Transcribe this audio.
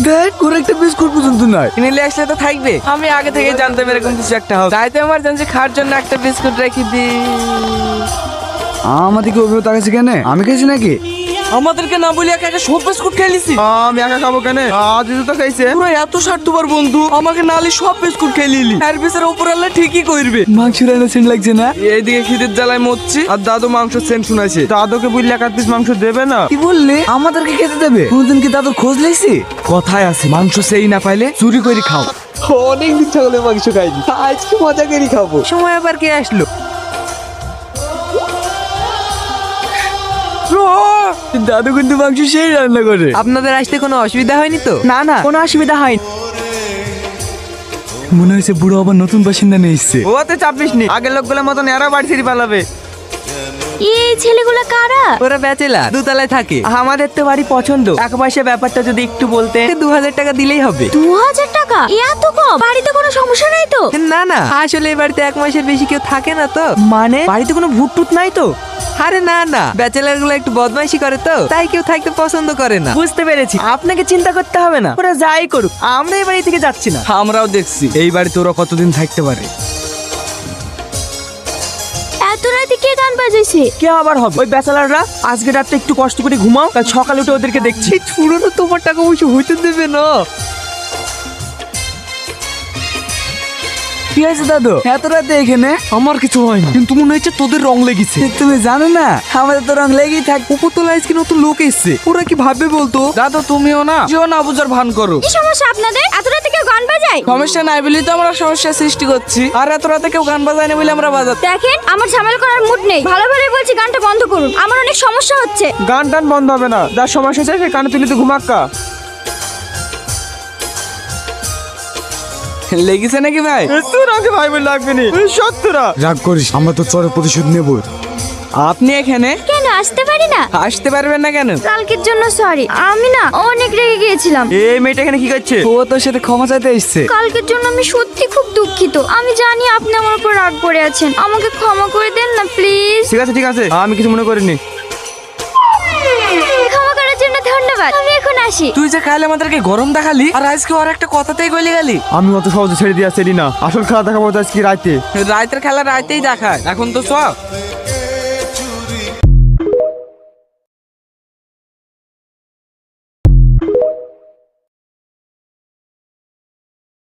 দেখ ওর একটা বিস্কুট পর্যন্ত নাই। নিলে আসলে তো থাকবে। আমি আগে থেকে জানতাম এরকম কিছু একটা হবে, তাই তো এমার্জেন্সি খাওয়ার জন্য একটা বিস্কুট রেখে দি। আমাদেরকে অভিযোগ তাকাচ্ছে কেন? আমি খেয়েছি নাকি? আমাদেরকে না বলি একা একা সব বিস্কুট খেয়ে নিছি। আমি একা খাবো কেন? আজ তো খাইছে। তোরা এত স্বার্থপর বন্ধু, আমাকে নালি সব বিস্কুট খেয়ে নিলি। সার্ভিসের উপর আল্লাহ ঠিকই করবে। মাংস রান্না সেন্ট লাগছে না? এইদিকে খিদের জ্বালায় মরছি, আর দাদু মাংস সেন্ট শুনাইছে। দাদুকে বললে এক পিস মাংস দেবে না? কি বললি? আমাদেরকে খেতে দেবে? কোনদিন কি দাদুর খোঁজ লাইছি? কথায় আছে মাংস সেই না পাইলে চুরি করে খাও। অনেকদিন ছাগলের মাংস খাইনি, আজকে মজা করে খাবো। সময় আবার কে আসলো? দাদু কিন্তু মাংস সেই রান্না করে। আপনাদের আসতে কোনো অসুবিধা হয়নি তো? না না, কোনো অসুবিধা হয়নি। মনে হয়েছে বুড়ো আবার নতুন বাসিন্দা নিয়ে এসছে। ওতে চাপিস নি, আগের লোকগুলোর মতন এরা বাড়ি ছেড়ে পালাবে। এই ছেলেগুলো কারা? ওরা ব্যাচেলার, দোতলায় থাকে। আমাদের তো বাড়ি পছন্দ। টাকা পয়সা ব্যাপারটা যদি একটু বলতে, 2000 টাকা দিলেই হবে। 2000 টাকা? এত কম? বাড়িতে কোনো সমস্যা নাই তো? না না, আসলে এই বাড়িতে 1 মাসের বেশি কেউ থাকে না তো। মানে বাড়িতে কোনো ভূত টুত নাই তো? আরে না না, ব্যাচেলার গুলো একটু বদমাইশি করে তো, তাই কেউ থাকতে পছন্দ করে না। বুঝতে পেরেছি, আপনাকে চিন্তা করতে হবে না, ওরা যাই করুক, আমরা এই বাড়ি থেকে যাচ্ছি না। আমরাও দেখছি এই বাড়িতে ওরা কতদিন থাকতে পারে। এত রাতে কে গান বাজাইছে? কে আবার হবে? ওই ব্যাচেলাররা। আজকে রাতে একটু কষ্ট করে ঘুমাও, কাল সকালে উঠে ওদেরকে দেখছি। পুরোনো তোমার টাকা পয়সা হইতে দেবে না। কি হয়েছে দাদু এত রাতে এখানে? আমার কিছু হয়নি, কিন্তু মনে হচ্ছে তোদের রং লেগেছে। তুমি জানো না আমাদের তো রং লেগেই থাক। উপরতলায় আজকে নতুন লোক এসছে, ওরা কি ভাববে বলতো? দাদা তুমিও না যেও না বুঝার ভান করো। কি সমস্যা আপনাদের? এত রাতে কেউ গান বাজায়? সমস্যা নাই বলেই তো আমরা সমস্যার সৃষ্টি করছি। আর এত রাতে কেউ গান বাজায় না বলে আমরা বাজাচ্ছি। দেখেন, আমার ঝামেলা করার মুড নেই। ভালো ভালোই বলছি গানটা বন্ধ করুন, আমার অনেক সমস্যা হচ্ছে। গান টান বন্ধ হবে না, যার সমস্যা হচ্ছে সে কানে তুলে তো ঘুমাক্কা। লেগেছে নাকি ভাই? তোর আগে ভাই বলে লাগবে নি, সত্যরা রাগ করিস, আমরা তো চরের প্রতিশোধ নেব। আপনি এখানে কেন আসতে পারি না? আসতে পারবেন না কেন? কালকের জন্য সরি, আমি না অনেক রেগে গিয়েছিলাম। এই মেয়েটা এখানে কি করছে? ও তোর সাথে ক্ষমা চাইতে এসছে। কালকের জন্য আমি সত্যি খুব দুঃখিত। আমি জানি আপনি আমার উপর রাগ করে আছেন, আমাকে ক্ষমা করে দেন না প্লিজ। ঠিক আছে ঠিক আছে, আমি কিছু মনে করিনি। ক্ষমা করার জন্য ধন্যবাদ, আমি এখন আসি। তুই যে কাল আমাদেরকে গরম দেখালি, আর আজকে আর একটা কথাতেই গলে গেলি। আমি অত সহজে ছেড়ে দিয়ে আসছি না, আসল খেলা দেখাবো তো আজকে রাতে। রাতের খেলা রাতেই দেখায়, এখন তো সব